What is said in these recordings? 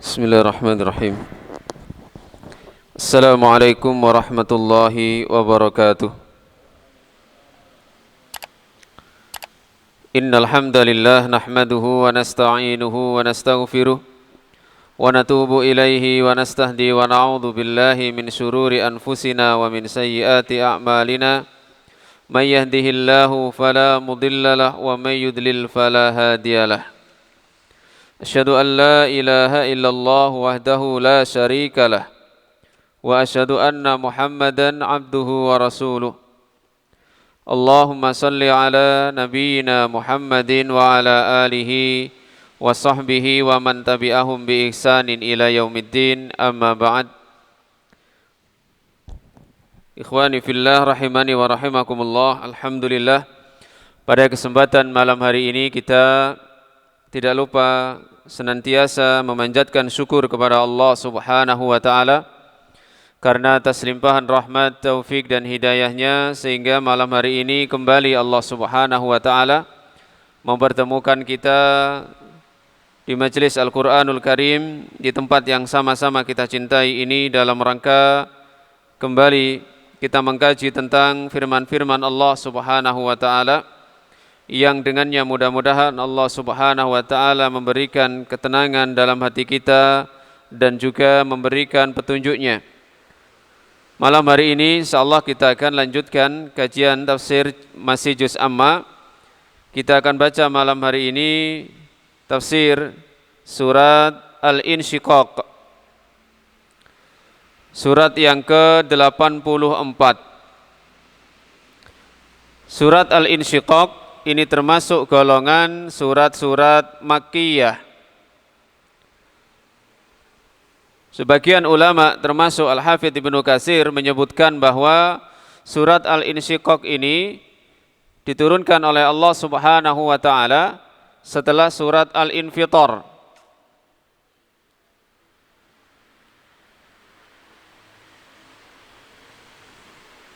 Bismillahirrahmanirrahim. Assalamualaikum warahmatullahi wabarakatuh. Innal hamdalillah nahmaduhu wa nasta'inuhu wa nastaghfiruh wa natubu ilaihi wa nastahdi wa na'udzu billahi min syururi anfusina wa min sayyiati a'malina. May yahdihillahu fala mudhillalah wa may yudlil fala hadiyalah. Asyhadu an la ilaha illallah wahdahu la syarikalah wa asyhadu anna Muhammadan abduhu wa rasuluh. Allahumma salli ala nabiyyina Muhammadin wa ala alihi wa sahbihi wa man tabi'ahum bi ihsanin ila yaumiddin, amma ba'd. Ikhwani fillah rahimani wa rahimakumullah. Alhamdulillah, pada kesempatan malam hari ini kita tidak lupa senantiasa memanjatkan syukur kepada Allah Subhanahu wa taala karena atas limpahan rahmat, taufik dan hidayahnya sehingga malam hari ini kembali Allah Subhanahu wa taala mempertemukan kita di majelis Al-Qur'anul Karim di tempat yang sama-sama kita cintai ini dalam rangka kembali kita mengkaji tentang firman-firman Allah Subhanahu wa taala yang dengannya mudah-mudahan Allah Subhanahu wa taala memberikan ketenangan dalam hati kita dan juga memberikan petunjuknya. Malam hari ini insyaallah kita akan lanjutkan kajian tafsir masih juz amma. Kita akan baca malam hari ini tafsir surat Al-Insyiqaq. Surat yang ke-84. Surat Al-Insyiqaq ini termasuk golongan surat-surat Makkiyah. Sebagian ulama termasuk Al-Hafidz Ibnu Katsir menyebutkan bahwa surat Al-Insyiqaq ini diturunkan oleh Allah Subhanahu wa taala setelah surat Al-Infitar.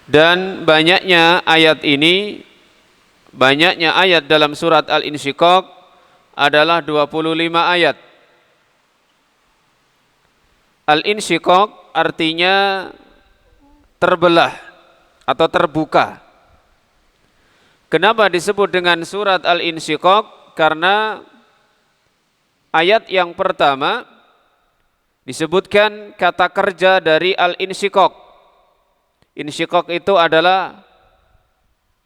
Dan banyaknya ayat dalam surat Al-Insyiqaq adalah 25 ayat. Al-Insyiqaq artinya terbelah atau terbuka. Kenapa disebut dengan surat Al-Insyiqaq? Karena ayat yang pertama disebutkan kata kerja dari Al-Insyiqaq. Insyiqaq itu adalah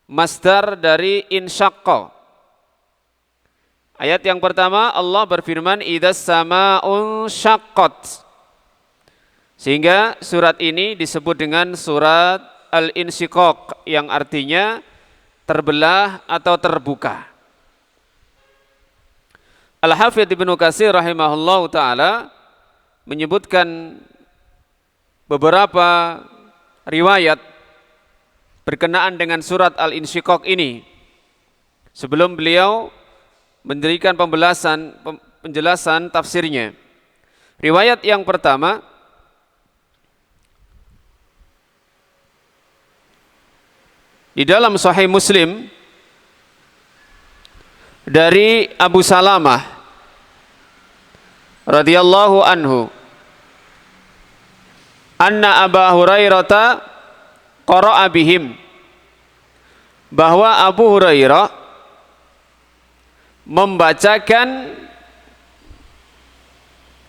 masdar dari insyaqqa. Ayat yang pertama Allah berfirman idzas samaa'un syaqqat. Sehingga surat ini disebut dengan surat Al-Insyiqaq yang artinya terbelah atau terbuka. Al-Hafidz Ibnu Katsir rahimahullahu taala menyebutkan beberapa riwayat berkenaan dengan surat Al-Insyiqaq ini sebelum beliau memberikan penjelasan tafsirnya. Riwayat yang pertama di dalam Sahih Muslim dari Abu Salamah radhiyallahu anhu anna Abu Hurairah qara'a bihim, bahwa Abu Hurairah membacakan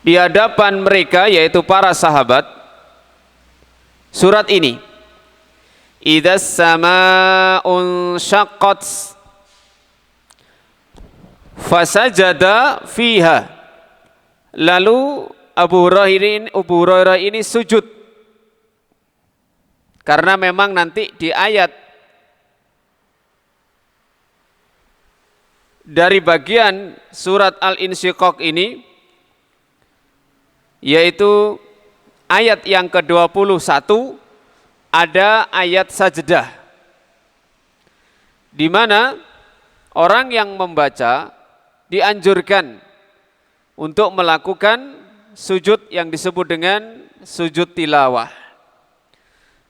di hadapan mereka yaitu para sahabat surat ini. Idzas samaa'un syaqqat fasajada fiha. Lalu Abu Hurairah ini sujud. Karena memang nanti di ayat dari bagian surat Al-Insyiqaq ini yaitu ayat yang ke-21 ada ayat sajdah di mana orang yang membaca dianjurkan untuk melakukan sujud yang disebut dengan sujud tilawah.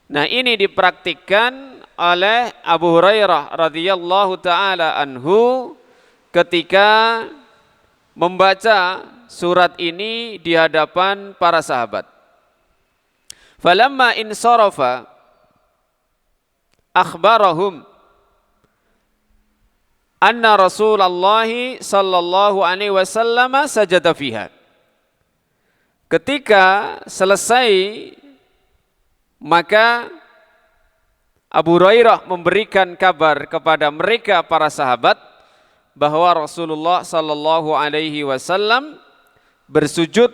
Nah, ini dipraktikkan oleh Abu Hurairah radhiyallahu taala anhu ketika membaca surat ini di hadapan para sahabat. Falamma insarafa akhbarahum anna Rasulullah sallallahu alaihi wasallam sajada fiha. Ketika selesai, maka Abu Hurairah memberikan kabar kepada mereka para sahabat bahwa Rasulullah sallallahu alaihi wasallam bersujud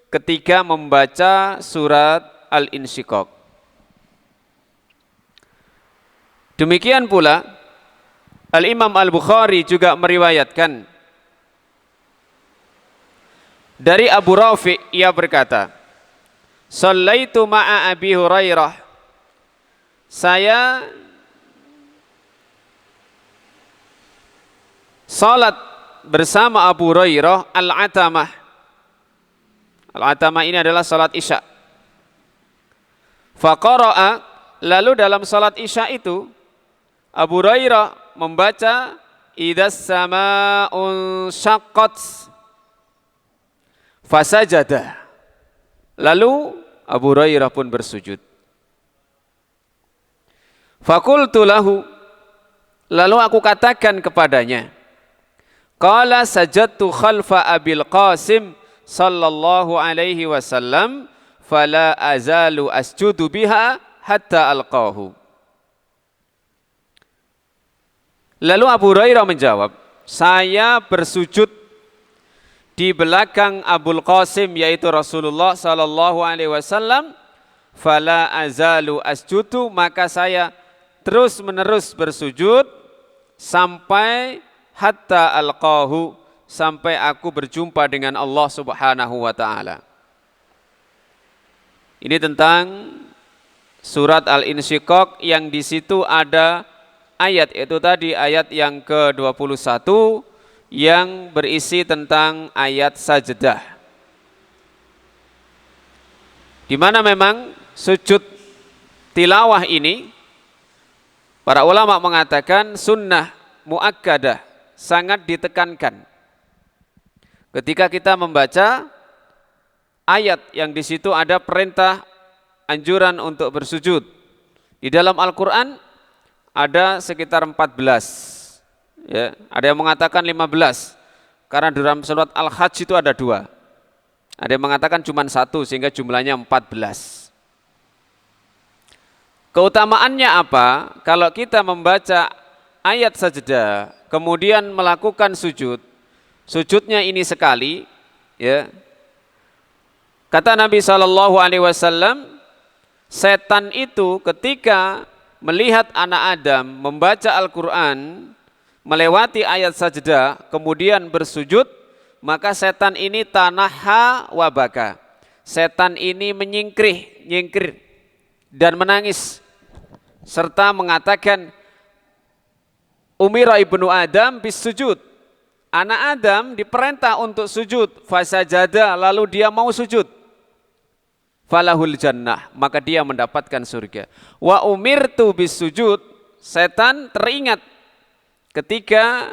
ketika membaca surat Al-Insyiqaq. Demikian pula Al-Imam Al-Bukhari juga meriwayatkan dari Abu Rafi', ia berkata, "Shallaitu ma'a Abi Hurairah." Saya salat bersama Abu Hurairah al-Atamah. Al-Atamah ini adalah salat Isya. Faqara'a, lalu dalam salat Isya itu Abu Hurairah membaca idzas samaa'un syaqqat fasajada. Lalu Abu Hurairah pun bersujud. Faqultu lahu, lalu aku katakan kepadanya, qala sajadtu khalfa Abil Qasim sallallahu alaihi wasallam fala azalu asjudu biha hatta alqahu. Lalu Abu Hurairah menjawab, saya bersujud di belakang Abul Qasim yaitu Rasulullah sallallahu alaihi wasallam, fala azalu asjudu, maka saya terus menerus bersujud sampai hatta alqahu, sampai aku berjumpa dengan Allah Subhanahu wa taala. Ini tentang surat Al-Insyiqaq yang di situ ada ayat, itu tadi ayat yang ke-21 yang berisi tentang ayat sajdah, di mana memang sujud tilawah ini para ulama mengatakan sunnah muakkadah, sangat ditekankan. Ketika kita membaca ayat yang di situ ada perintah anjuran untuk bersujud. Di dalam Al-Quran ada sekitar 14. Ya, ada yang mengatakan 15. Karena dalam surat Al-Hajj itu ada 2. Ada yang mengatakan cuma 1 sehingga jumlahnya 14. Keutamaannya apa? Kalau kita membaca ayat sajdah kemudian melakukan sujud, sujudnya ini sekali, ya. Kata Nabi SAW, setan itu ketika melihat anak Adam membaca Al-Quran, melewati ayat sajdah, kemudian bersujud, maka setan ini tanaha wabaka. Setan ini nyingkir dan menangis, serta mengatakan, Umira ibnu Adam bis sujud. Anak Adam diperintah untuk sujud, fasajada, lalu dia mau sujud. Falahul jannah, maka dia mendapatkan surga. Wa umirtu bis sujud, setan teringat ketika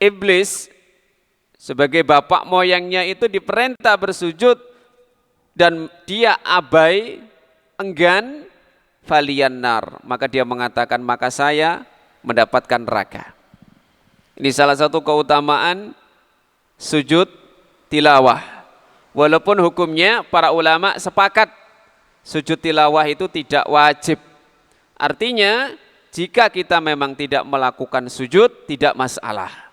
iblis sebagai bapak moyangnya itu diperintah bersujud dan dia abai, enggan, falian nar, maka dia mengatakan, maka saya mendapatkan neraka. Ini salah satu keutamaan sujud tilawah. Walaupun hukumnya para ulama sepakat sujud tilawah itu tidak wajib. Artinya jika kita memang tidak melakukan sujud tidak masalah.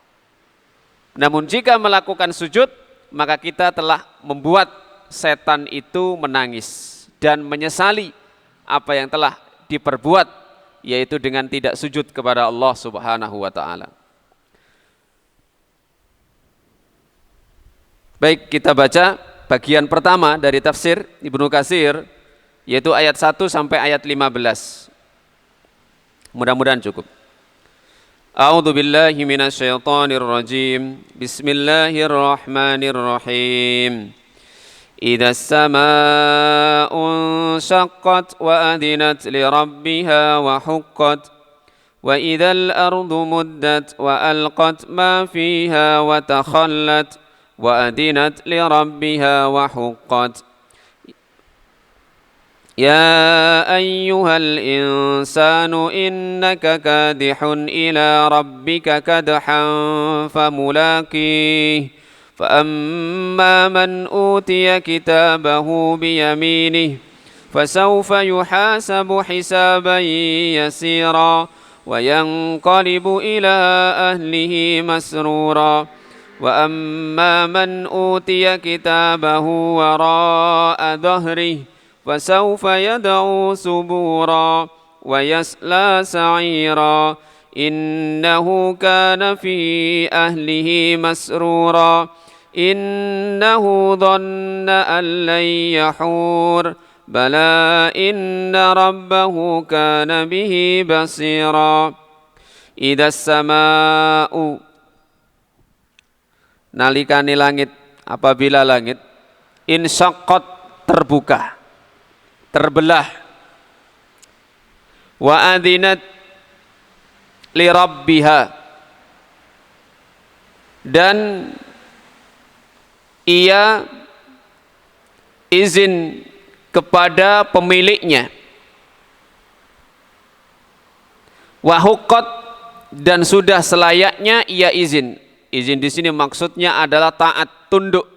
Namun jika melakukan sujud maka kita telah membuat setan itu menangis dan menyesali apa yang telah diperbuat, yaitu dengan tidak sujud kepada Allah Subhanahu wa taala. Baik, kita baca bagian pertama dari tafsir Ibnu Katsir, yaitu ayat 1 sampai ayat 15. Mudah-mudahan cukup. A'udzu billahi minasyaitonir rajim. Bismillahirrahmanirrahim. Idzas samaa'u syaqqat wa adinat li rabbiha wa huqqat wa idzal ardu muddat wa alqat ma fiha wa takhallat وأذنت لربها وحقت يا أيها الإنسان إنك كادح إلى ربك كدحا فملاقيه فأما من أوتي كتابه بيمينه فسوف يحاسب حسابا يسيرا وينقلب إلى أهله مسرورا وأما من أوتي كتابه وراء ظهره فسوف يدعو ثبورا ويصلى سعيرا إنه كان في أهله مسرورا إنه ظن أن لن يحور بلى إن ربه كان به بصيرا إذا السماء nalikani langit, apabila langit insyaqqat terbuka, terbelah, wa adzinat li rabbiha, dan ia izin kepada pemiliknya, wa huqqat, dan sudah selayaknya ia izin. Izin di sini maksudnya adalah taat, tunduk.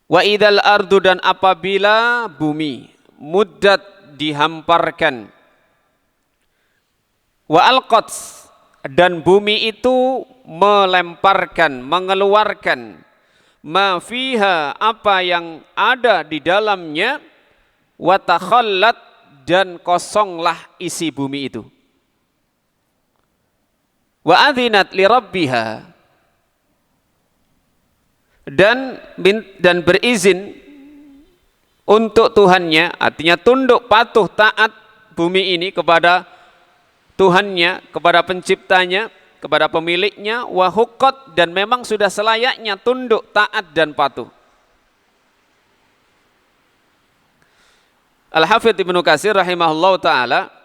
Wa idzal ardu, dan apabila bumi muddat, dihamparkan. Wa alqat, dan bumi itu melemparkan, mengeluarkan ma fiha, apa yang ada di dalamnya. Wa takhallat, dan kosonglah isi bumi itu. Wa adzinat li rabbiha, dan berizin untuk Tuhannya, artinya tunduk, patuh, taat bumi ini kepada Tuhannya, kepada penciptanya, kepada pemiliknya. Wa huqqat, dan memang sudah selayaknya tunduk, taat dan patuh. Al-Hafidz Ibnu Katsir rahimahullah ta'ala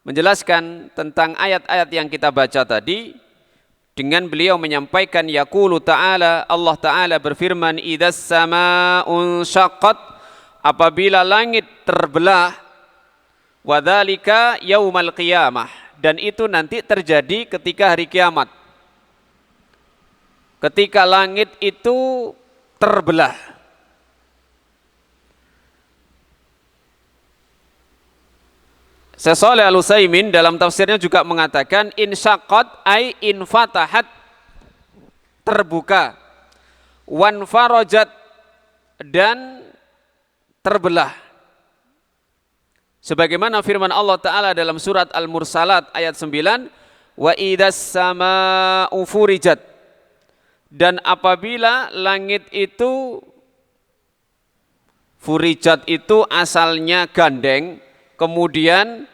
menjelaskan tentang ayat-ayat yang kita baca tadi dengan beliau menyampaikan yaqulu ta'ala, Allah ta'ala berfirman, idzas samaa'un syaqqat, apabila langit terbelah, wa dzalika yaumal qiyamah, dan itu nanti terjadi ketika hari kiamat, ketika langit itu terbelah. Syekh Shalih Al-Utsaimin dalam tafsirnya juga mengatakan insyaqqat ay infatahat, terbuka, wanfarajat, dan terbelah. Sebagaimana firman Allah Ta'ala dalam surat Al-Mursalat ayat 9, wa idzas samaa'u furijat, dan apabila langit itu, furijat itu asalnya gandeng, kemudian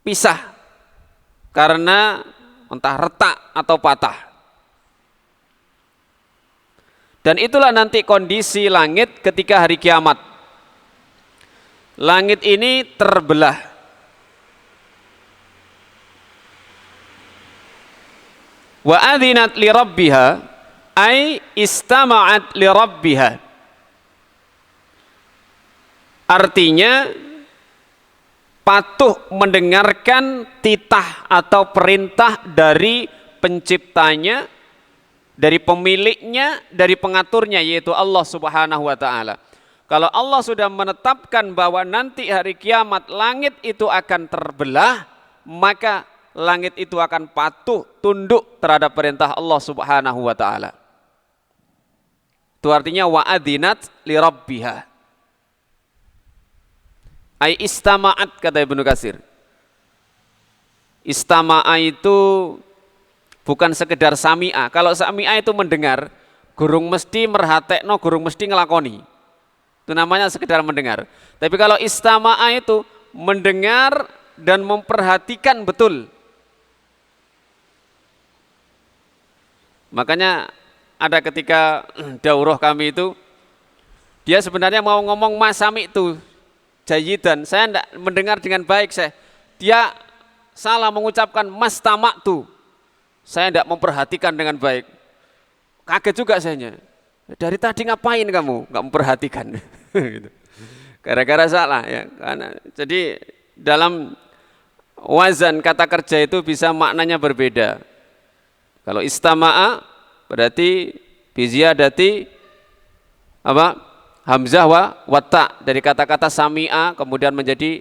pisah karena entah retak atau patah. Dan itulah nanti kondisi langit ketika hari kiamat. Langit ini terbelah. Wa adzinat li rabbiha ay istama'at li rabbiha. Artinya patuh mendengarkan titah atau perintah dari penciptanya, dari pemiliknya, dari pengaturnya, yaitu Allah Subhanahu wa ta'ala. Kalau Allah sudah menetapkan bahwa nanti hari kiamat langit itu akan terbelah, maka langit itu akan patuh, tunduk terhadap perintah Allah Subhanahu wa ta'ala. Itu artinya wa adzinat li rabbiha. Ai istama'at, kata Ibnu Katsir. Istama'a itu bukan sekedar sami'a. Kalau sami'a itu mendengar, gurung mesti merhatekno, gurung mesti ngelakoni. Itu namanya sekedar mendengar. Tapi kalau istama'a itu mendengar dan memperhatikan betul. Makanya ada ketika daurah kami itu, dia sebenarnya mau ngomong masami itu jayidan, saya tidak mendengar dengan baik, dia salah mengucapkan mas tamak tu, saya tidak memperhatikan dengan baik. kaget juga saya. Dari tadi ngapain kamu? Nggak memperhatikan. Gitu. Gara-gara salah ya. Jadi dalam wazan kata kerja itu bisa maknanya berbeda. Kalau istama'a berarti biziyadati apa? Hamzah wa ta dari kata-kata sami'a kemudian menjadi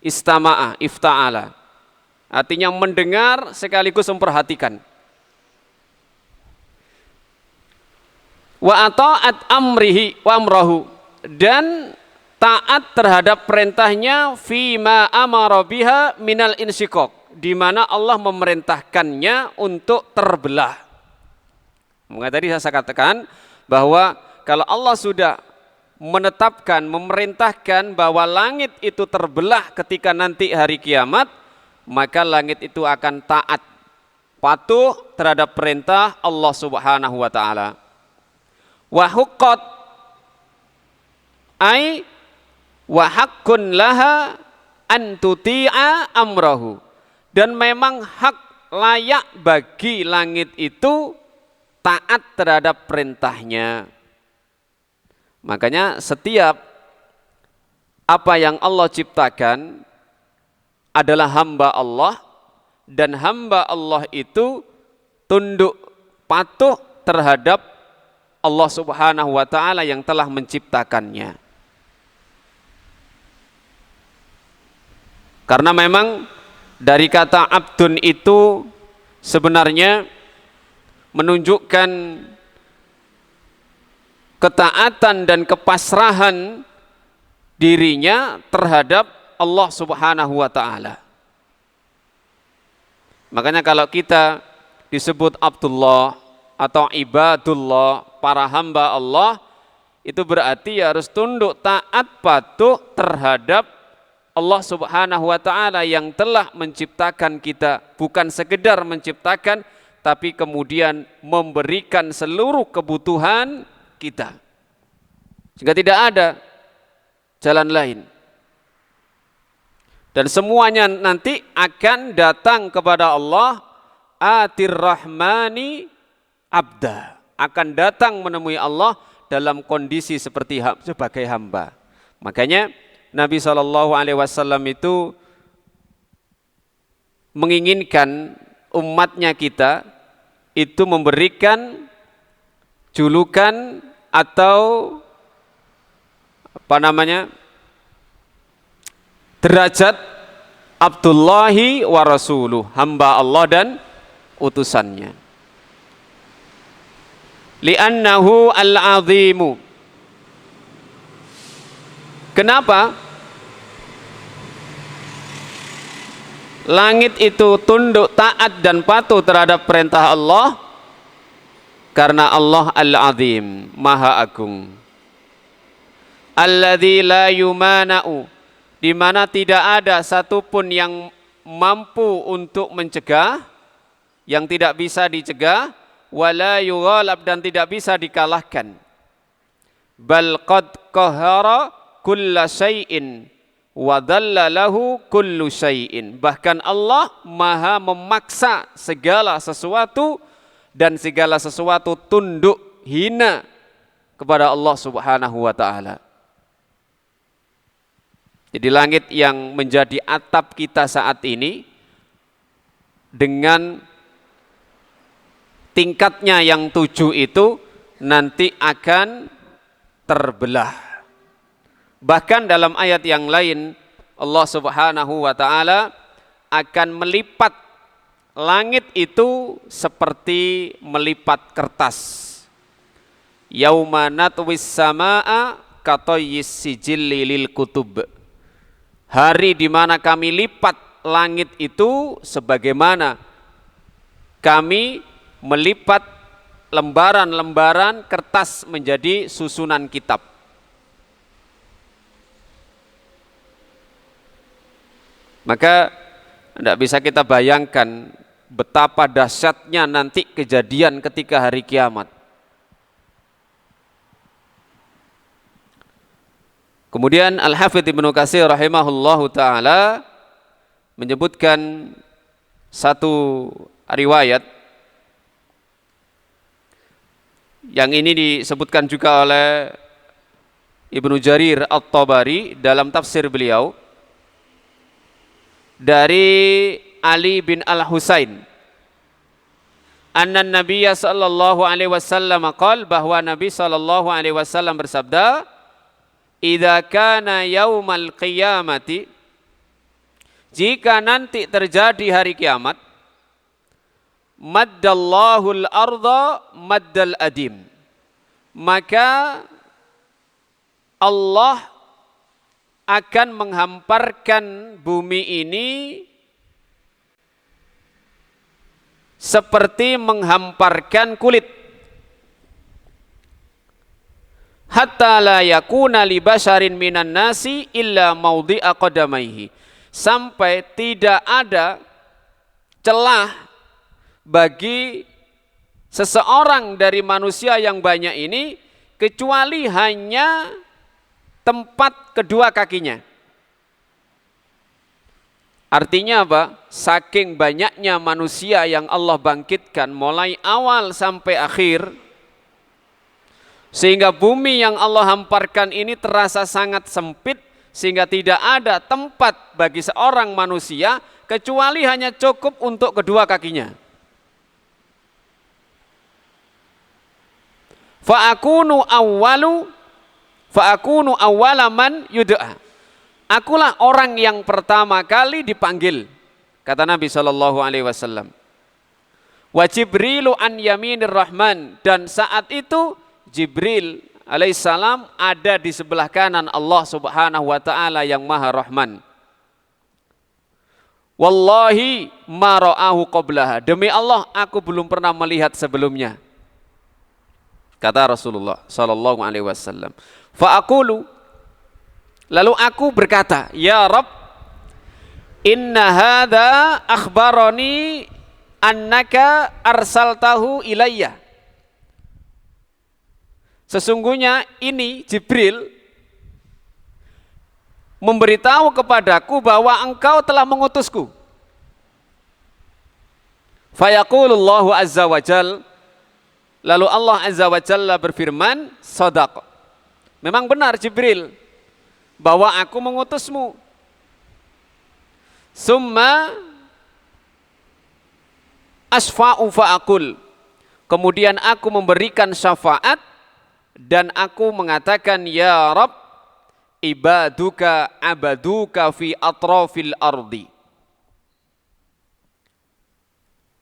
istama'a, ifta'ala. Artinya mendengar sekaligus memperhatikan. Wa ata'at amrihi wa amrahu, dan taat terhadap perintahnya fima amara biha minal insyikok, di mana Allah memerintahkannya untuk terbelah. Maka tadi saya katakan bahwa kalau Allah sudah menetapkan, memerintahkan bahwa langit itu terbelah ketika nanti hari kiamat, maka langit itu akan taat, patuh terhadap perintah Allah Subhanahu wa taala. Wa huqqat ai wa haqqun laha an tuti'a amrahu, dan memang hak layak bagi langit itu taat terhadap perintahnya. Makanya setiap apa yang Allah ciptakan adalah hamba Allah, dan hamba Allah itu tunduk patuh terhadap Allah Subhanahu wa taala yang telah menciptakannya. Karena memang dari kata abdun itu sebenarnya menunjukkan ketaatan dan kepasrahan dirinya terhadap Allah Subhanahu wa taala. Makanya kalau kita disebut Abdullah atau ibadullah, para hamba Allah, itu berarti harus tunduk taat patuh terhadap Allah Subhanahu wa taala yang telah menciptakan kita, bukan sekedar menciptakan tapi kemudian memberikan seluruh kebutuhan kita. Sehingga tidak ada jalan lain. Dan semuanya nanti akan datang kepada Allah, atir rahmani abda, akan datang menemui Allah dalam kondisi seperti sebagai hamba. Makanya Nabi SAW itu menginginkan umatnya kita itu memberikan julukan atau derajat Abdullahi wa Rasuluh, hamba Allah dan utusannya. Li'annahu al-azimu. Kenapa? Langit itu tunduk taat dan patuh terhadap perintah Allah karena Allah al-azim, maha agung. Alladzi la yumana'u, di mana tidak ada satupun yang mampu untuk mencegah, yang tidak bisa dicegah, wala yughalab, dan tidak bisa dikalahkan. Bal qad qahara kulla syai'in wa dhalla lahu kullu syai'in. Bahkan Allah maha memaksa segala sesuatu dan segala sesuatu tunduk hina kepada Allah Subhanahu wa taala. Jadi langit yang menjadi atap kita saat ini dengan tingkatnya yang 7 itu nanti akan terbelah. Bahkan dalam ayat yang lain Allah Subhanahu wa taala akan melipat langit itu seperti melipat kertas. Yauma natwis samaa katoyis sijilli lil kutub. Hari di mana kami lipat langit itu sebagaimana kami melipat lembaran-lembaran kertas menjadi susunan kitab. Maka tidak bisa kita bayangkan betapa dahsyatnya nanti kejadian ketika hari kiamat. Kemudian Al-Hafidz Ibnu Katsir rahimahullahu taala menyebutkan satu riwayat Yang ini disebutkan juga oleh Ibnu Jarir At-Tabari dalam tafsir beliau dari Ali bin Al-Husain anna Nabiyya sallallahu alaihi wasallam qala, bahwa Nabi sallallahu alaihi wasallam bersabda, idza kana yaumal qiyamati, jika nanti terjadi hari kiamat, maddallahul arda maddal adim, maka Allah akan menghamparkan bumi ini seperti menghamparkan kulit, hatta la yakuna li basharin minan nasi illa maudhi'a qadamaihi, sampai tidak ada celah bagi seseorang dari manusia yang banyak ini kecuali hanya tempat kedua kakinya. Artinya apa? Saking banyaknya manusia yang Allah bangkitkan mulai awal sampai akhir, sehingga bumi yang Allah hamparkan ini terasa sangat sempit, sehingga tidak ada tempat bagi seorang manusia kecuali hanya cukup untuk kedua kakinya. Fa'akunu awwala man yud'a, akulah orang yang pertama kali dipanggil, kata Nabi SAW. Wa Jibrilu an yaminir rahman, dan saat itu Jibril alaihissalam ada di sebelah kanan Allah subhanahu wa ta'ala yang maha rahman. Wallahi ma ra'ahu qablaha, demi Allah aku belum pernah melihat sebelumnya, kata Rasulullah SAW. Fa'akulu, lalu aku berkata, ya Rabb, inna hadha akhbarani annaka arsaltahu ilayya, sesungguhnya ini Jibril memberitahu kepadaku bahwa engkau telah mengutusku. Fayaqulullahu azza wa jal, lalu Allah azza wa jalla berfirman, shadaq, memang benar Jibril bahwa aku mengutusmu. Summa asfa'u fa'akul, kemudian aku memberikan syafaat dan aku mengatakan, ya Rabb, ibaduka abaduka fi atrafil ardi,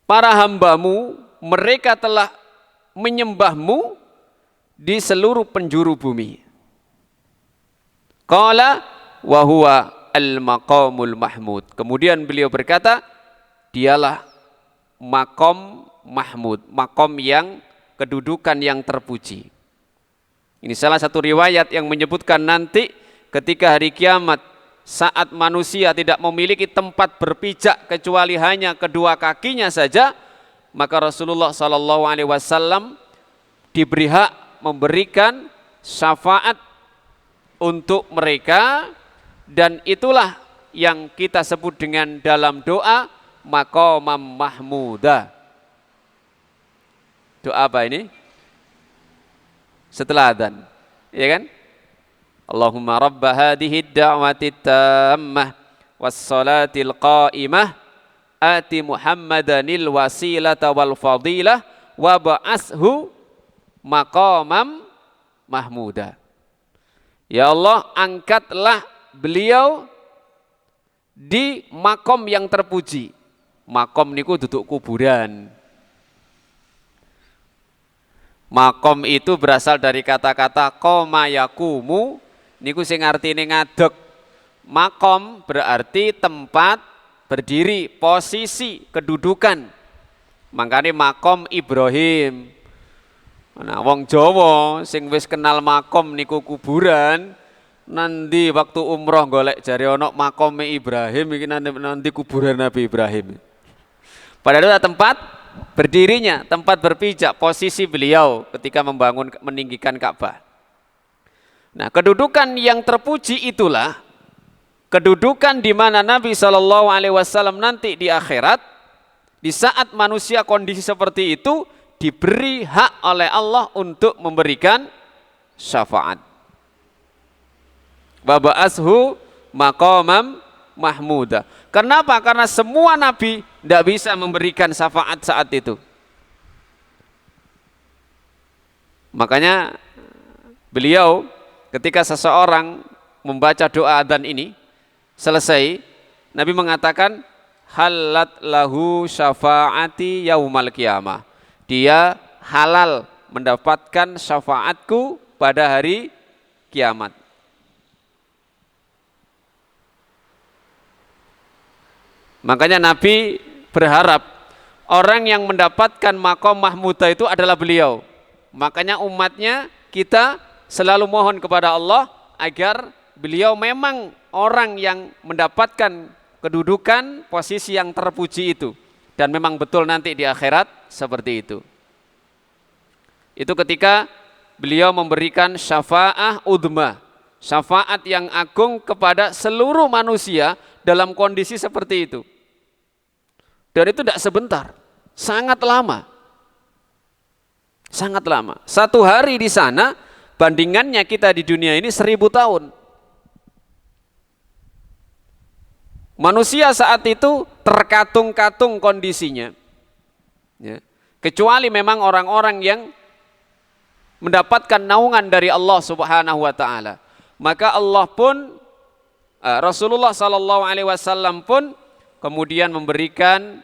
para hambamu mereka telah menyembahmu di seluruh penjuru bumi. Qala wa huwa al-maqamul mahmud, kemudian beliau berkata, dialah maqam mahmud, maqam yang kedudukan yang terpuji. Ini salah satu riwayat yang menyebutkan nanti ketika hari kiamat, saat manusia tidak memiliki tempat berpijak kecuali hanya kedua kakinya saja, maka Rasulullah SAW diberi hak memberikan syafaat untuk mereka, dan itulah yang kita sebut dengan dalam doa maqamam mahmuda. Doa apa ini? Setelah adzan, ya kan? Allahumma rabba hadhihi ad-da'wati tammah was-salatil qa'imah ati Muhammadanil wasilata wal fadilah wa ba'ashu maqamam mahmuda. Ya Allah, angkatlah beliau di makom yang terpuji. Makom niku duduk kuburan. Makom itu berasal dari kata-kata qoma yakumu, niku sing artine ngadeg. Makom berarti tempat berdiri, posisi, kedudukan. Makanya makom Ibrahim. Nah, wong Jawa sing wis kenal makom niku kuburan, nanti waktu umroh golek jari ono makome Ibrahim, iki nanti kuburan Nabi Ibrahim. Padahal tempat berdirinya, tempat berpijak, posisi beliau ketika meninggikan Ka'bah. Nah, kedudukan yang terpuji itulah kedudukan di mana Nabi SAW nanti di akhirat, di saat manusia kondisi seperti itu, diberi hak oleh Allah untuk memberikan syafaat. Wa ba'ashu maqamam mahmuda. Kenapa? Karena semua nabi tidak bisa memberikan syafaat saat itu. Makanya beliau ketika seseorang membaca doa adzan ini selesai, Nabi mengatakan halat lahu syafaati yaumal qiyamah. Dia halal mendapatkan syafaatku pada hari kiamat. Makanya Nabi berharap orang yang mendapatkan maqam mahmudah itu adalah beliau. Makanya umatnya kita selalu mohon kepada Allah agar beliau memang orang yang mendapatkan kedudukan posisi yang terpuji itu, dan memang betul nanti di akhirat seperti itu. Itu ketika beliau memberikan syafa'ah udma, syafaat yang agung kepada seluruh manusia dalam kondisi seperti itu. Dan itu tidak sebentar, sangat lama. Sangat lama. Satu hari di sana bandingannya kita di dunia ini 1000 tahun. Manusia saat itu terkatung-katung kondisinya, ya. Kecuali memang orang-orang yang mendapatkan naungan dari Allah Subhanahu wa taala. Maka Allah pun Rasulullah sallallahu alaihi wasallam pun kemudian memberikan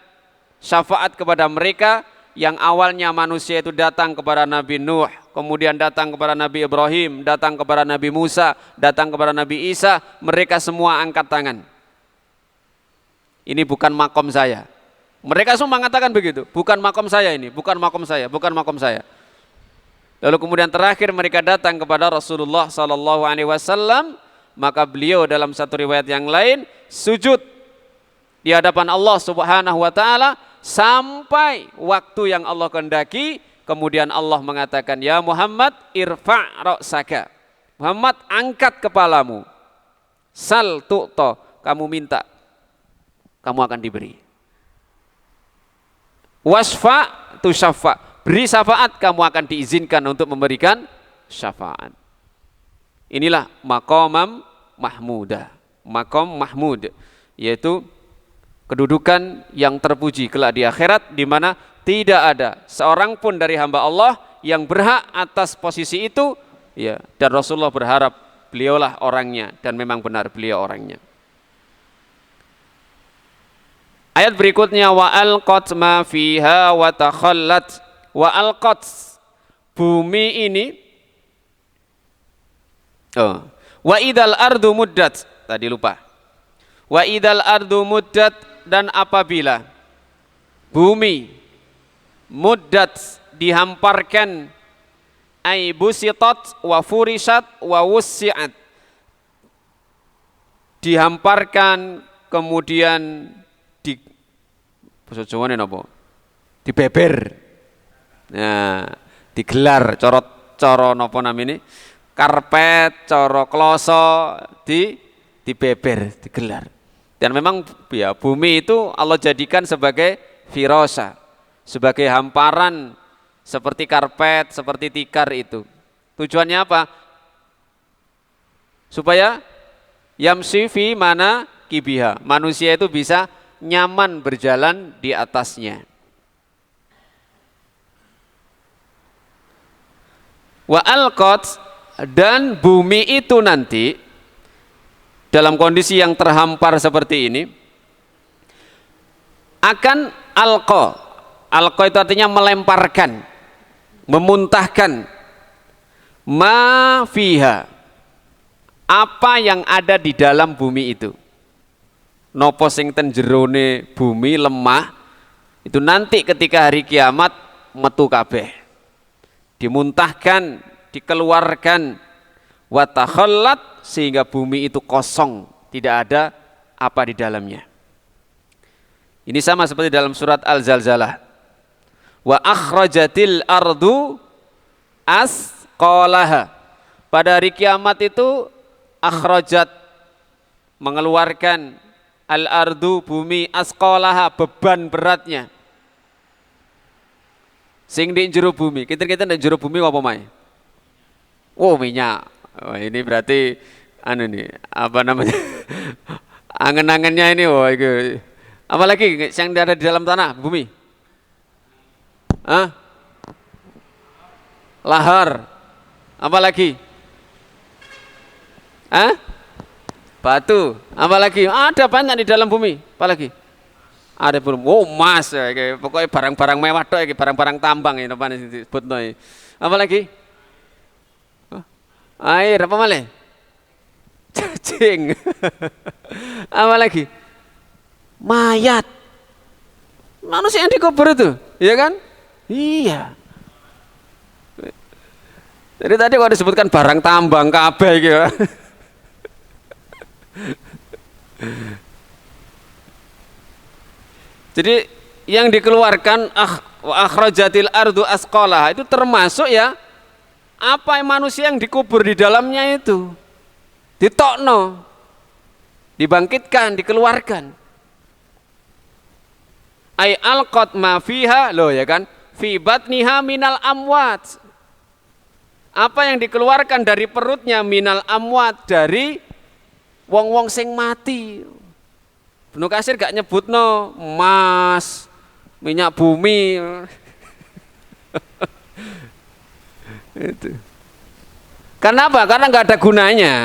syafaat kepada mereka yang awalnya manusia itu datang kepada Nabi Nuh, kemudian datang kepada Nabi Ibrahim, datang kepada Nabi Musa, datang kepada Nabi Isa, mereka semua angkat tangan. Ini bukan makom saya. Mereka semua mengatakan begitu, bukan makom saya ini, bukan makom saya, bukan makom saya. Lalu kemudian terakhir mereka datang kepada Rasulullah sallallahu alaihi wasallam, maka beliau dalam satu riwayat yang lain sujud di hadapan Allah Subhanahu wa taala sampai waktu yang Allah kehendaki. Kemudian Allah mengatakan, ya Muhammad irfa' ra'saka, Muhammad angkat kepalamu, sal tu'ta, kamu minta, kamu akan diberi. Wasfa tu syafa', beri syafaat, kamu akan diizinkan untuk memberikan syafaat. Inilah maqamam mahmudah, maqam mahmud, yaitu kedudukan yang terpuji kelak di akhirat, di mana tidak ada seorang pun dari hamba Allah yang berhak atas posisi itu, ya. Dan Rasulullah berharap beliaulah orangnya, dan memang benar beliau orangnya. Ayat berikutnya, wa alqat ma fiha wa takhallat. Wa alqat, bumi ini, wa idal ardu muddat, tadi lupa. Wa idal ardu muddat, dan apabila bumi muddat dihamparkan, ay busitat wa furishat wa wussi'at, dihamparkan kemudian di bahasa Jawane napa? Dibeber. Nah, digelar cara napa namine? Karpet, cara kloso dibeber, digelar. Dan memang ya bumi itu Allah jadikan sebagai firasah, sebagai hamparan seperti karpet, seperti tikar itu. Tujuannya apa? Supaya yamsi fi mana kibiha, manusia itu bisa nyaman berjalan di atasnya. Wa alqat, dan bumi itu nanti dalam kondisi yang terhampar seperti ini akan alqa. Alqa itu artinya melemparkan, memuntahkan ma fiha, apa yang ada di dalam bumi itu. Nopo sing ten jerone bumi lemah itu nanti ketika hari kiamat metu kabeh, dimuntahkan, dikeluarkan, wa takhallat, sehingga bumi itu kosong, tidak ada apa di dalamnya. Ini sama seperti dalam surat Al-Zalzalah. Wa akhrajatil ardu asqalaha. Pada hari kiamat itu akhrajat, mengeluarkan, al-ardu, bumi, asqalaha, beban beratnya. Sing di jero bumi. Kita di jero bumi apa mai? Oh, minyak. Oh, ini berarti anu nih, apa namanya? Angen-angennya ini, oh itu. Apalagi yang ada di dalam tanah, bumi? Hah? Lahar. Apalagi? Hah? Batu. Apalagi? Ada banyak di dalam bumi. Apalagi? Ada belum? Oh, emas. Pokoknya barang-barang mewah tuh, barang-barang tambang ini apa disebut nih. Apalagi? Air apa malah? Cacing. Apa lagi? Mayat. Manusia yang dikubur itu, ya kan? Iya. Jadi tadi kalau disebutkan barang tambang kabeh gitu. Jadi yang dikeluarkan akhrajatil ardu asqalah itu termasuk ya apa yang manusia yang dikubur di dalamnya itu. Ditokno, dibangkitkan, dikeluarkan. Ai alqat ma fiha, loh ya kan? Fi batniha minal amwat. Apa yang dikeluarkan dari perutnya minal amwat, dari wong-wong sing mati. Ibnu Katsir gak nyebutno emas, minyak bumi. Itu. Karena apa? Karena nggak ada gunanya.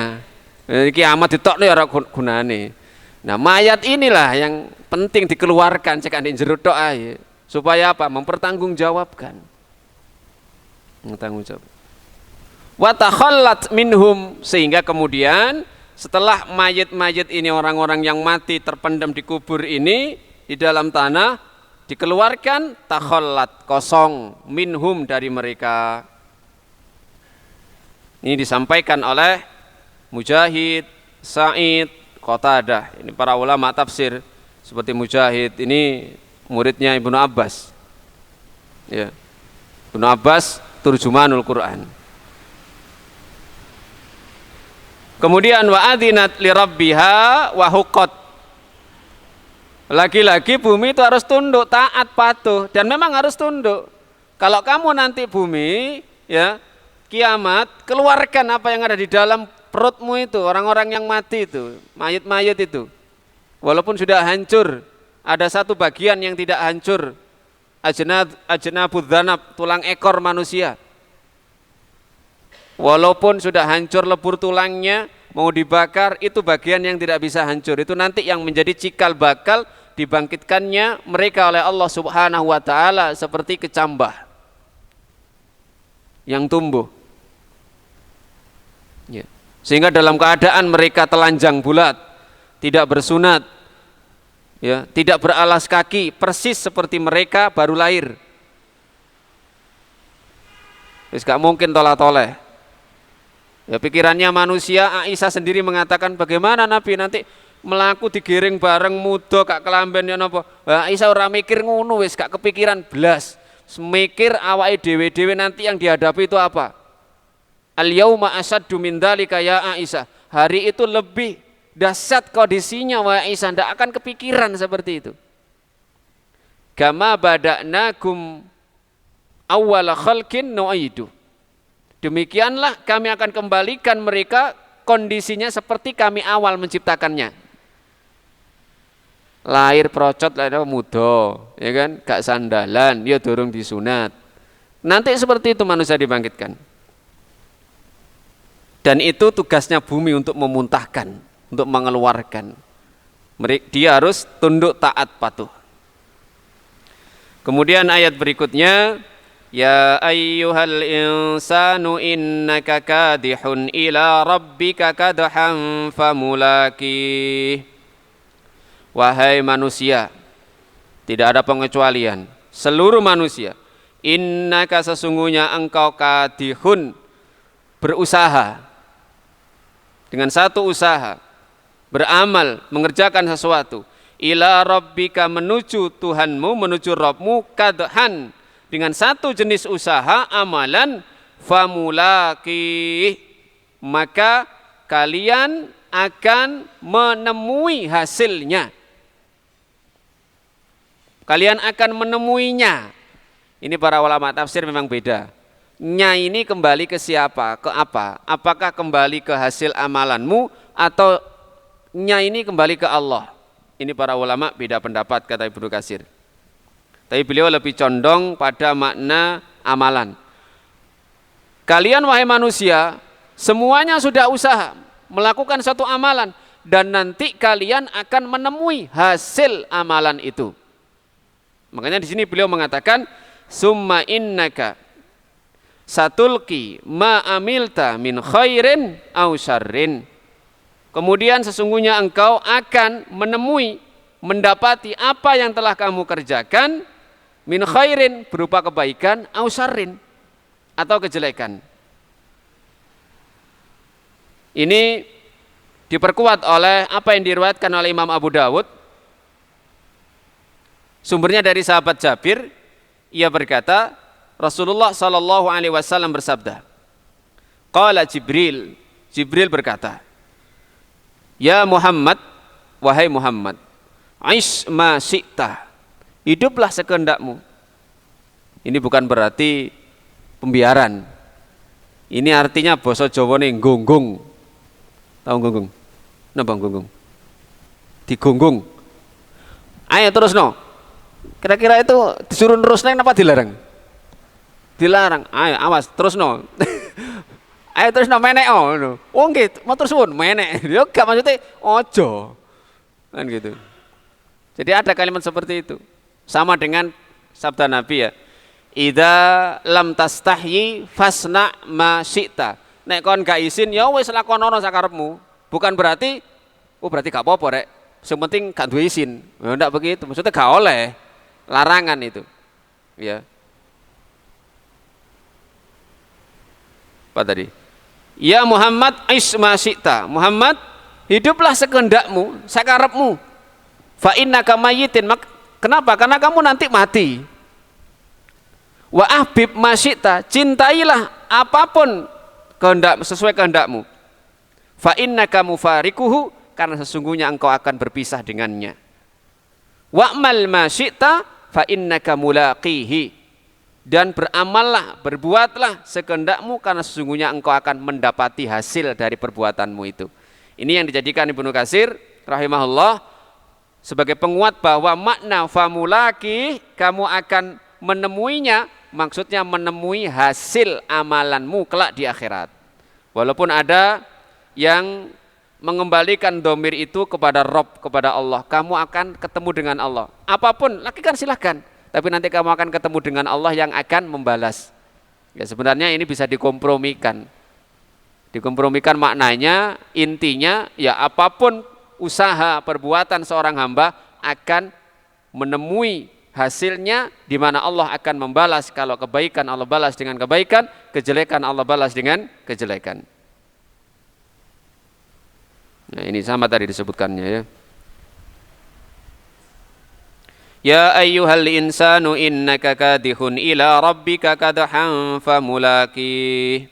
Kiamat ditokno ya ora gunane. Nah, mayat inilah yang penting dikeluarkan cek andi jero tok ae. Supaya apa? Mempertanggungjawabkan. Bertanggung jawab. Wa takhallat minhum, sehingga kemudian setelah mayat-mayat ini, orang-orang yang mati terpendam di kubur ini di dalam tanah, dikeluarkan takhallat, kosong, minhum, dari mereka. Ini disampaikan oleh Mujahid, Sa'id, Qatadah. Ini para ulama tafsir seperti Mujahid, ini muridnya Ibnu Abbas. Ya. Ibnu Abbas turjumanul Quran. Kemudian wa adzinat li rabbiha wa huqqat. Lagi-lagi bumi itu harus tunduk, taat, patuh, dan memang harus tunduk. Kalau kamu nanti bumi, ya, kiamat, keluarkan apa yang ada di dalam perutmu itu, orang-orang yang mati itu, mayat-mayat itu. Walaupun sudah hancur, ada satu bagian yang tidak hancur, ajnabudz dzanab, tulang ekor manusia. Walaupun sudah hancur lebur tulangnya, mau dibakar, itu bagian yang tidak bisa hancur. Itu nanti yang menjadi cikal bakal dibangkitkannya mereka oleh Allah Subhanahu wa taala seperti kecambah yang tumbuh. Ya. Sehingga dalam keadaan mereka telanjang bulat, tidak bersunat, ya, tidak beralas kaki, persis seperti mereka baru lahir. Wis gak mungkin toleh-toleh. Ya, pikirannya manusia. Aisyah sendiri mengatakan, bagaimana Nabi nanti melaku digiring bareng muda kak kelamben ya napa. Aisyah ora mikir ngono, wis gak kepikiran blas. Semikir awake dhewe-dhewe nanti yang dihadapi itu apa? Al-yauma asyaddu min dzalika ya Aisyah. Hari itu lebih dahsyat kondisinya wahai Aisyah, ndak akan kepikiran seperti itu. Kama bada'nakum awwala khalqin nu'idu. Demikianlah kami akan kembalikan mereka kondisinya seperti kami awal menciptakannya. Lahir procot, lahir muda, ya kan, gak sandalan, ya durung disunat. Nanti seperti itu manusia dibangkitkan. Dan itu tugasnya bumi untuk memuntahkan, untuk mengeluarkan. Dia harus tunduk, taat, patuh. Kemudian ayat berikutnya, ya ayyuhal insanu innaka kadihun ila rabbika kadhan famulakih. Wahai manusia, tidak ada pengecualian, seluruh manusia, innaka sesungguhnya engkau kadihun, berusaha, dengan satu usaha, beramal, mengerjakan sesuatu, ila rabbika, menuju Tuhanmu, menuju Rabbmu, kadhan, dengan satu jenis usaha, amalan, famulaki, maka kalian akan menemui hasilnya. Kalian akan menemuinya. Ini para ulama tafsir memang beda. Nya ini kembali ke siapa? Ke apa? Apakah kembali ke hasil amalanmu atau nya ini kembali ke Allah? Ini para ulama beda pendapat kata Ibnu Katsir. Tapi beliau lebih condong pada makna amalan. Kalian wahai manusia, semuanya sudah usaha melakukan satu amalan dan nanti kalian akan menemui hasil amalan itu. Makanya di sini beliau mengatakan summa innaka satulqi ma amilta min khairin aw syarrin. Kemudian sesungguhnya engkau akan menemui, mendapati apa yang telah kamu kerjakan min khairin berupa kebaikan aw syarrin atau kejelekan. Ini diperkuat oleh apa yang diriwayatkan oleh Imam Abu Dawud. Sumbernya dari sahabat Jabir, ia berkata, Rasulullah sallallahu alaihi wasallam bersabda, qala Jibril, Jibril berkata, ya Muhammad, wahai Muhammad, aish ma syi'ta, hiduplah sekehendakmu. Ini bukan berarti pembiaran. Ini artinya basa Jawane gonggong. Tahu gonggong? Napa gonggong? Digonggung. Ayo terus no. Kira-kira itu disuruh terus neng apa dilarang? Dilarang. Ayo awas terus no. Ayo terus no menek no. Oh nggih, matur suwun menek. Yo gak maksudnya ojo. Kan gitu. Jadi ada kalimat seperti itu. Sama dengan sabda Nabi ya. Idza lam tastahyi fasna ma syi'ta. Nek kon gak izin ya wis lakonono sakarepmu. Bukan berarti berarti gak apa-apa rek. Yang penting gak duwe izin. Ya ndak begitu. Maksudnya gak oleh. Larangan itu. Ya. Apa tadi? Ya Muhammad isma syi'ta. Muhammad, hiduplah sekehendakmu, sakarepmu. Fa innaka mayyitin. Kenapa? Karena kamu nanti mati. Wa ahbib ma syi'ta. Cintailah apapun kehendak sesuai kehendakmu. Fa innaka mufarikuhu, karena sesungguhnya engkau akan berpisah dengannya. Wa'mal ma syi'ta fa innaka mulaqihi, dan beramallah, berbuatlah sekehendakmu karena sesungguhnya engkau akan mendapati hasil dari perbuatanmu itu. Ini yang dijadikan Ibnu Katsir rahimahullah sebagai penguat bahwa makna famulaqi, kamu akan menemuinya, maksudnya menemui hasil amalanmu kelak di akhirat. Walaupun ada yang mengembalikan domir itu kepada Rob, kepada Allah, kamu akan ketemu dengan Allah. Apapun lakukan silahkan, tapi nanti kamu akan ketemu dengan Allah yang akan membalas. Ya sebenarnya ini bisa dikompromikan. Dikompromikan maknanya, intinya ya apapun usaha perbuatan seorang hamba akan menemui hasilnya di mana Allah akan membalas. Kalau kebaikan Allah balas dengan kebaikan, kejelekan Allah balas dengan kejelekan. Nah ini sama tadi disebutkannya ya. Ya ayyuhal insanu innaka kadihun ila rabbika kadhan famulaqih.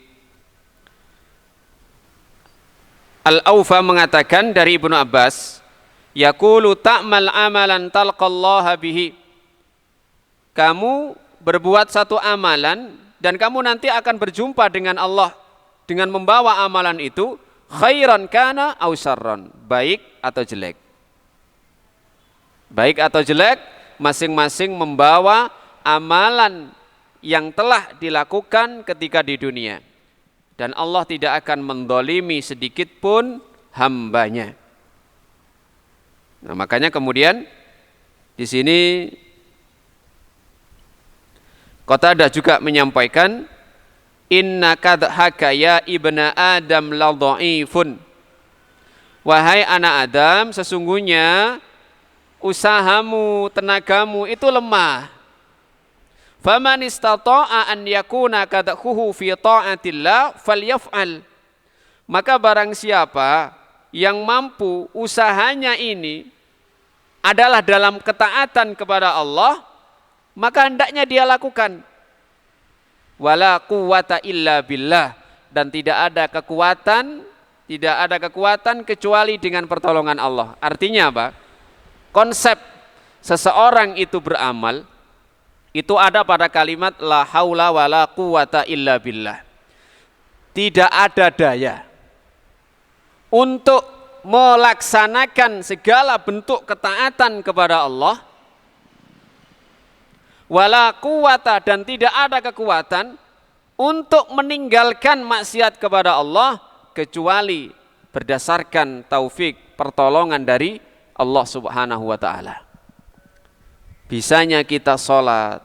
Al-Awfa mengatakan dari Ibnu Abbas, yaqulu ta'mal amalan talqallaha bihi. Kamu berbuat satu amalan dan kamu nanti akan berjumpa dengan Allah dengan membawa amalan itu, khairan kana aw syarran, baik atau jelek. Baik atau jelek, masing-masing membawa amalan yang telah dilakukan ketika di dunia. Dan Allah tidak akan mendolimi sedikit pun hambanya. Nah, makanya kemudian di sini Qatadah juga menyampaikan, inna kadhaka ya ibna Adam la dhaifun. Wahai anak Adam, sesungguhnya usahamu, tenagamu itu lemah. Faman istata'a an yakuna kadhuhu fi ta'atillah falyaf'al. Maka barang siapa yang mampu usahanya ini adalah dalam ketaatan kepada Allah, maka hendaknya dia lakukan. Wala quwwata illa billah, dan tidak ada kekuatan kecuali dengan pertolongan Allah. Artinya apa? Konsep seseorang itu beramal itu ada pada kalimat la haula wala quwata illa billah. Tidak ada daya untuk melaksanakan segala bentuk ketaatan kepada Allah, wala quwata, dan tidak ada kekuatan untuk meninggalkan maksiat kepada Allah kecuali berdasarkan taufik pertolongan dari Allah Subhanahu wa taala. Bisanya kita sholat,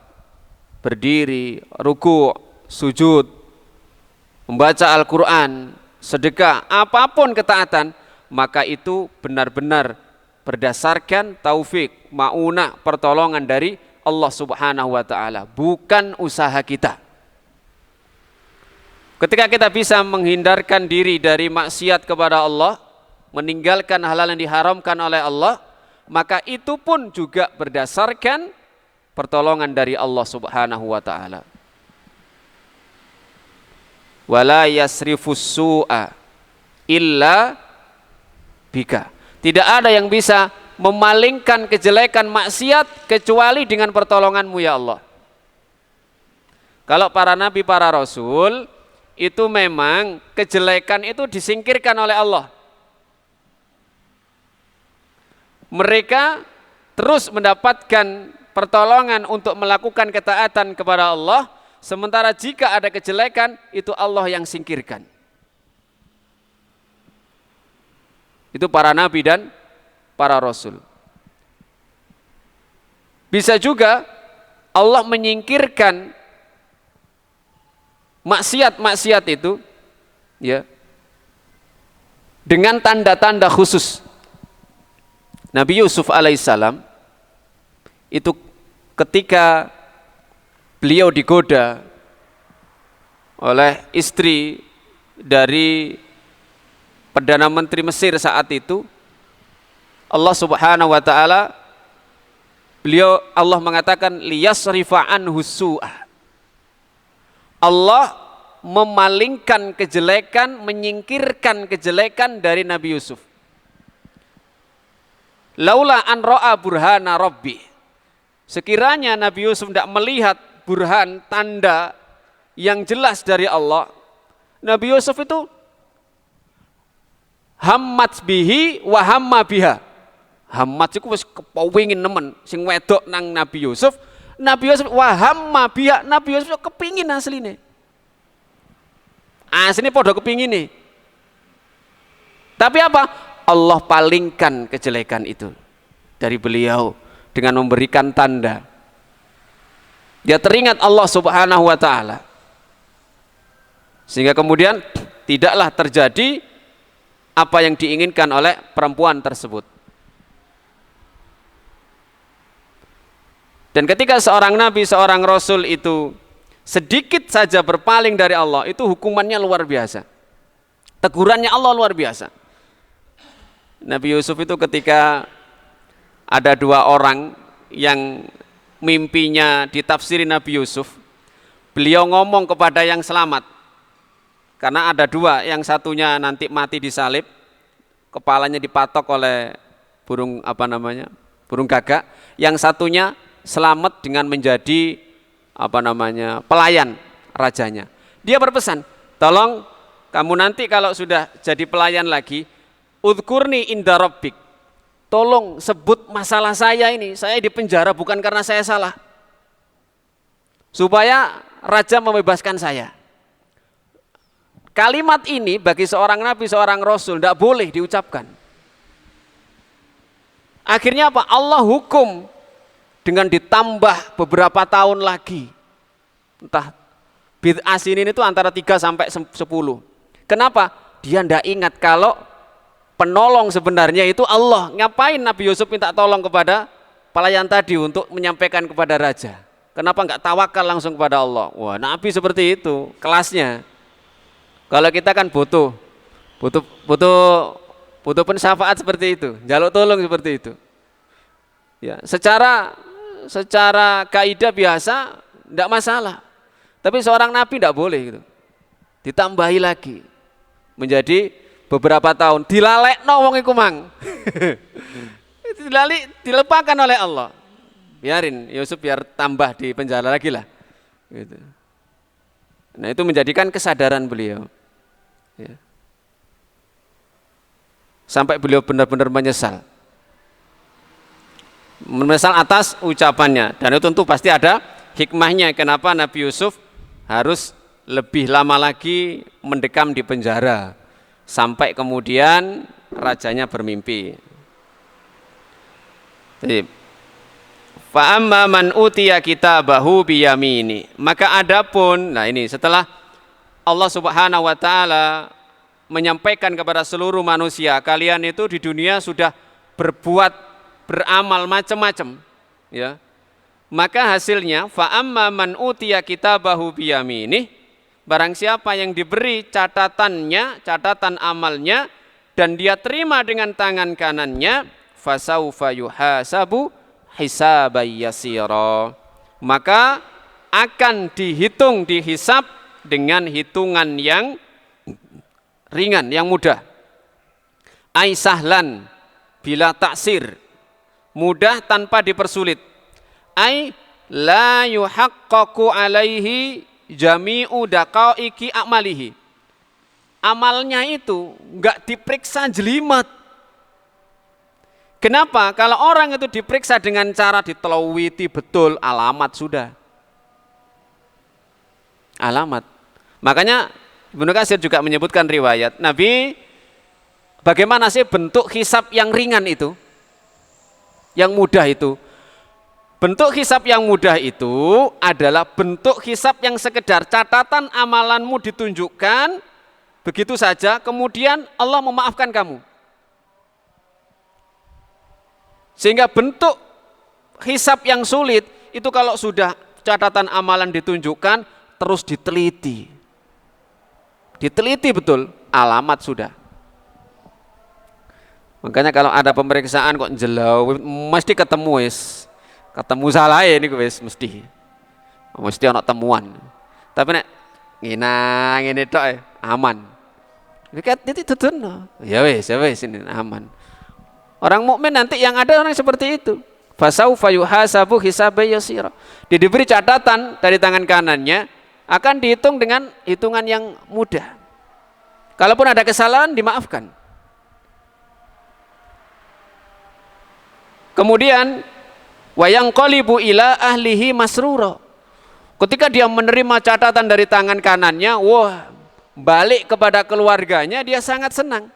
berdiri, ruku', sujud, membaca Al-Quran, sedekah, apapun ketaatan, maka itu benar-benar berdasarkan taufik, ma'unah, pertolongan dari Allah Subhanahu wa taala, bukan usaha kita. Ketika kita bisa menghindarkan diri dari maksiat kepada Allah, meninggalkan hal-hal yang diharamkan oleh Allah, maka itu pun juga berdasarkan pertolongan dari Allah Subhanahu wa taala. Wala yasrifus su'a illa bika. Tidak ada yang bisa memalingkan kejelekan maksiat kecuali dengan pertolonganmu ya Allah. Kalau para nabi, para rasul, itu memang kejelekan itu disingkirkan oleh Allah. Mereka terus mendapatkan pertolongan untuk melakukan ketaatan kepada Allah, sementara jika ada kejelekan, itu Allah yang singkirkan. Itu para nabi dan para rasul. Bisa juga Allah menyingkirkan maksiat-maksiat itu ya dengan tanda-tanda khusus. Nabi Yusuf alaihissalam itu ketika beliau digoda oleh istri dari Perdana Menteri Mesir saat itu, Allah Subhanahu wa taala, Allah mengatakan liyasrifa anhu su'a. Allah memalingkan kejelekan, menyingkirkan kejelekan dari Nabi Yusuf. Laula an ra'a burhana rabbi. Sekiranya Nabi Yusuf tidak melihat burhan, tanda yang jelas dari Allah, Nabi Yusuf itu hammat bihi wa hamma biha. Hammat iku wis kepengin nemen sing wedok nang Nabi Yusuf. Nabi Yusuf wa hamma biha, Nabi Yusuf kepingin asline. Asline padha kepingine. Tapi apa? Allah palingkan kejelekan itu dari beliau dengan memberikan tanda. Dia teringat Allah Subhanahu wa taala. Sehingga kemudian tidaklah terjadi apa yang diinginkan oleh perempuan tersebut. Dan ketika seorang nabi, seorang rasul itu sedikit saja berpaling dari Allah, itu hukumannya luar biasa. Tegurannya Allah luar biasa. Nabi Yusuf itu ketika ada dua orang yang mimpinya ditafsiri Nabi Yusuf, beliau ngomong kepada yang selamat. Karena ada dua, yang satunya nanti mati disalib, kepalanya dipatok oleh burung burung gagak, yang satunya selamat dengan menjadi pelayan rajanya. Dia berpesan, tolong kamu nanti kalau sudah jadi pelayan lagi, udhkurni inda rabbik, tolong sebut masalah saya ini, saya di penjara bukan karena saya salah, supaya raja membebaskan saya. Kalimat ini bagi seorang nabi, seorang rasul tidak boleh diucapkan. Akhirnya apa? Allah hukum dengan ditambah beberapa tahun lagi. Entah bid'ah sinin itu antara 3 sampai 10. Kenapa? Dia tidak ingat kalau penolong sebenarnya itu Allah. Ngapain Nabi Yusuf minta tolong kepada pelayan tadi untuk menyampaikan kepada raja? Kenapa enggak tawakal langsung kepada Allah? Wah, Nabi seperti itu kelasnya. Kalau kita kan butuh pensyafaat seperti itu, jaluk tolong seperti itu. Ya, secara kaidah biasa tidak masalah. Tapi seorang nabi tidak boleh gitu. Ditambahi lagi menjadi beberapa tahun, dilalekno wong iku mang. Dilepakan oleh Allah. biarin Yusuf biar tambah di penjara lagi lah. Gitu. Nah itu menjadikan kesadaran beliau. Ya. Sampai beliau benar-benar menyesal. Menyesal atas ucapannya. Dan itu tentu pasti ada hikmahnya kenapa Nabi Yusuf harus lebih lama lagi mendekam di penjara. Sampai kemudian rajanya bermimpi. Jadi, fa'amma man utiya kitabahu biyamini. Maka adapun, nah ini setelah Allah Subhanahu wa taala menyampaikan kepada seluruh manusia, kalian itu di dunia sudah berbuat, beramal macam-macam, ya. Maka hasilnya fa'amma man utiya kitabahu biyamini, barang siapa yang diberi catatannya, catatan amalnya dan dia terima dengan tangan kanannya, fasaufa yuhasabu hisaban yasira, maka akan dihitung, dihisab dengan hitungan yang ringan, yang mudah. Ai sahlan bila taksir, mudah tanpa dipersulit. Ai la yuhaqqaqu alaihi jami'u daqaiqi amalihi, amalnya itu enggak diperiksa jelimet. Kenapa? Kalau orang itu diperiksa dengan cara ditelawiti betul, alamat sudah. Alamat. Makanya Ibnu Katsir juga menyebutkan riwayat Nabi, bagaimana sih bentuk hisab yang ringan itu? Yang mudah itu. Bentuk hisab yang mudah itu adalah bentuk hisab yang sekedar catatan amalanmu ditunjukkan, begitu saja, kemudian Allah memaafkan kamu. Sehingga bentuk hisab yang sulit itu kalau sudah catatan amalan ditunjukkan terus diteliti. Diteliti betul, alamat sudah. Makanya kalau ada pemeriksaan kok jelau, mesti ketemu wis. Ketemu salah ini wis mesti. Mesti ana temuan. Tapi nek ngene tok aman. Nek dituturno, ya wis ini aman. Orang mukmin nanti yang ada orang seperti itu. Fasaufa yuhasabu hisaban yasira. Dia diberi catatan dari tangan kanannya, akan dihitung dengan hitungan yang mudah. Kalaupun ada kesalahan dimaafkan. Kemudian wayanqalibu ila ahlihi masrura. Ketika dia menerima catatan dari tangan kanannya, wah, balik kepada keluarganya dia sangat senang.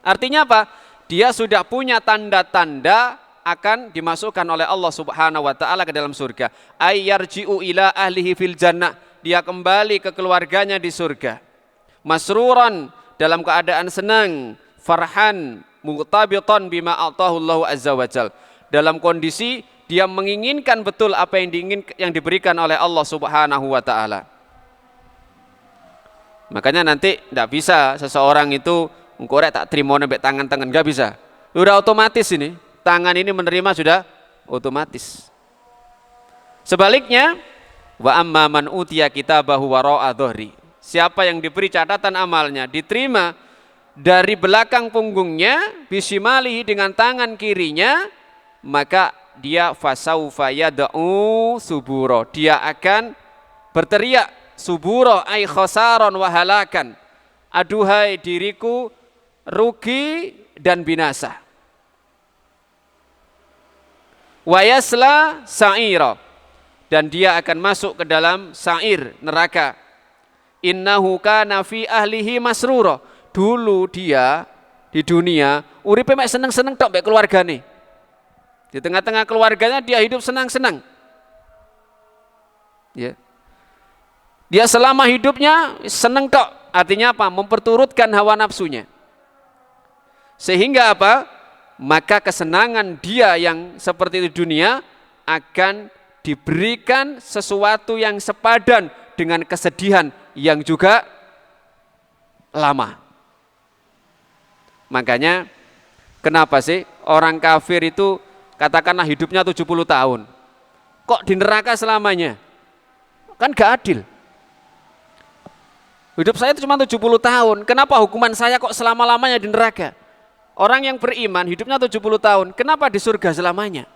Artinya apa? Dia sudah punya tanda-tanda akan dimasukkan oleh Allah Subhanahu wa taala ke dalam surga. Ayyarji'u ila ahlihi fil jannah, dia kembali ke keluarganya di surga. Masruran, dalam keadaan senang, farhan, muqtabitan bima atahu Allah azza wajal. Dalam kondisi dia menginginkan betul apa yang diberikan oleh Allah Subhanahu wa taala. Makanya nanti tidak bisa seseorang itu ngkorek tak terima nembek tangan-tangan, nggak bisa. Sudah otomatis ini, tangan ini menerima sudah otomatis. Sebaliknya, wa amma man utiya kitabahu wara'a dhahri. Siapa yang diberi catatan amalnya diterima dari belakang punggungnya, bisimali dengan tangan kirinya, maka dia fasaufa yad'u subura. Dia akan berteriak subura ay khasaron wa halakan. Aduhai diriku, rugi dan binasa. Wa yasla sa'ira, dan dia akan masuk ke dalam sa'ir, neraka. Innahu kana fi ahlihi masrura. Dulu dia di dunia uripe mek seneng-seneng tok mek keluargane. Di tengah-tengah keluarganya dia hidup senang-senang. Ya. Dia selama hidupnya seneng tok. Artinya apa? Memperturutkan hawa nafsunya. Sehingga apa? Maka kesenangan dia yang seperti itu dunia akan diberikan sesuatu yang sepadan dengan kesedihan yang juga lama. Makanya kenapa sih orang kafir itu katakanlah hidupnya 70 tahun. Kok di neraka selamanya? Kan gak adil. Hidup saya itu cuma 70 tahun. Kenapa hukuman saya kok selama-lamanya di neraka? Orang yang beriman hidupnya 70 tahun, kenapa di surga selamanya?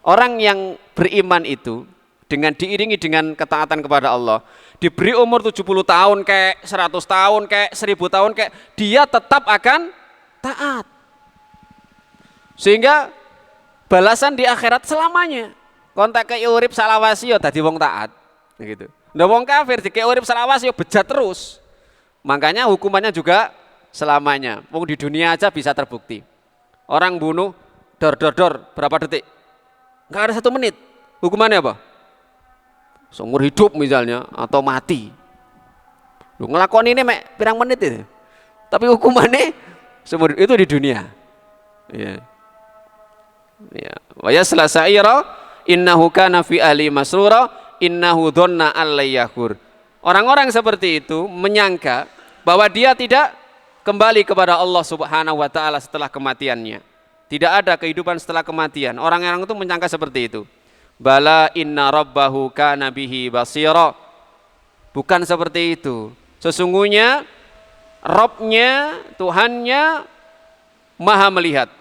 Orang yang beriman itu dengan diiringi dengan ketaatan kepada Allah, diberi umur 70 tahun kayak 100 tahun kayak 1000 tahun kayak, dia tetap akan taat. Sehingga balasan di akhirat selamanya. Kontak ke urip salawasi ya dadi wong taat gitu. Nah wong kafir dikek urip salawasi ya bejat terus. Makanya hukumannya juga selamanya. Wong di dunia aja bisa terbukti. Orang bunuh dor berapa detik? Enggak ada 1 menit. Hukumannya apa? Seumur hidup misalnya atau mati. Lu ngelakoni ini mek pirang menit itu. Tapi hukumannya seumur itu di dunia. Ya. Ya. Wa yasla sa'ira innahu kana fi ahli masrura innahu dhanna allayakur. Orang-orang seperti itu menyangka bahwa dia tidak kembali kepada Allah Subhanahu wa taala setelah kematiannya. Tidak ada kehidupan setelah kematian. Orang-orang itu menyangka seperti itu. Bala inna rabbahu kana bihi basira. Bukan seperti itu. Sesungguhnya Rabbnya, Tuhannya Maha melihat.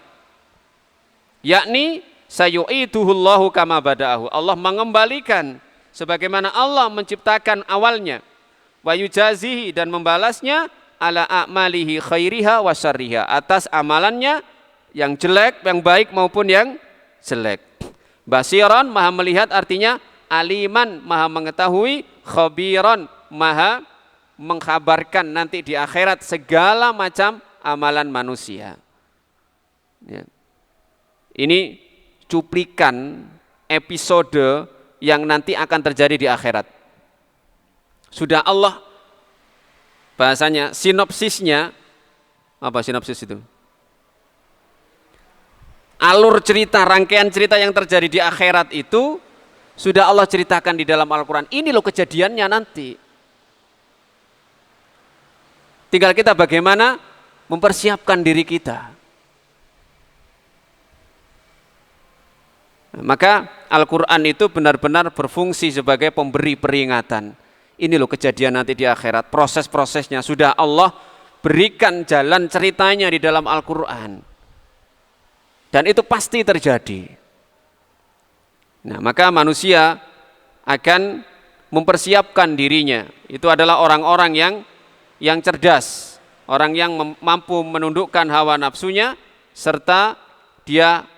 Yakni sayu'iduhullahu kama bada'ahu. Allah mengembalikan sebagaimana Allah menciptakan awalnya. Wa yujazihi, dan membalasnya ala a'malihi khairiha wa syarriha, atas amalannya yang jelek, yang baik maupun yang jelek. Basiran, maha melihat, artinya aliman, maha mengetahui, khabiran, maha mengkhabarkan nanti di akhirat segala macam amalan manusia. Ya. Ini cuplikan episode yang nanti akan terjadi di akhirat. Sudah Allah bahasanya, sinopsisnya, apa sinopsis itu? Alur cerita, rangkaian cerita yang terjadi di akhirat itu sudah Allah ceritakan di dalam Al-Quran. Ini loh kejadiannya nanti. Tinggal kita bagaimana mempersiapkan diri kita. Maka Al-Quran itu benar-benar berfungsi sebagai pemberi peringatan. Ini loh kejadian nanti di akhirat. Proses-prosesnya sudah Allah berikan jalan ceritanya di dalam Al-Quran. Dan itu pasti terjadi. Nah, maka manusia akan mempersiapkan dirinya. Itu adalah orang-orang yang cerdas, orang yang mampu menundukkan hawa nafsunya, serta dia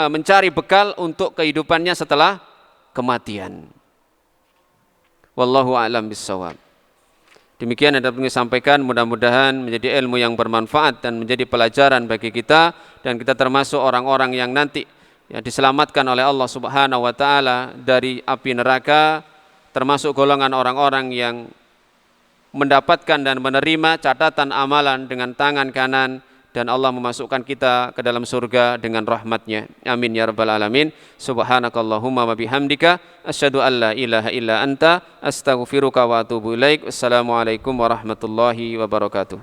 mencari bekal untuk kehidupannya setelah kematian. Wallahu a'lam bissawab. Demikian yang dapat kami sampaikan, mudah-mudahan menjadi ilmu yang bermanfaat dan menjadi pelajaran bagi kita, dan kita termasuk orang-orang yang nanti yang diselamatkan oleh Allah Subhanahu wa taala dari api neraka, termasuk golongan orang-orang yang mendapatkan dan menerima catatan amalan dengan tangan kanan, dan Allah memasukkan kita ke dalam surga dengan rahmatnya. Amin ya rabbal alamin. Subhanakallahumma wa bihamdika asyhadu an la ilaha illa anta astaghfiruka wa atubu ilaik. Wassalamualaikum warahmatullahi wabarakatuh.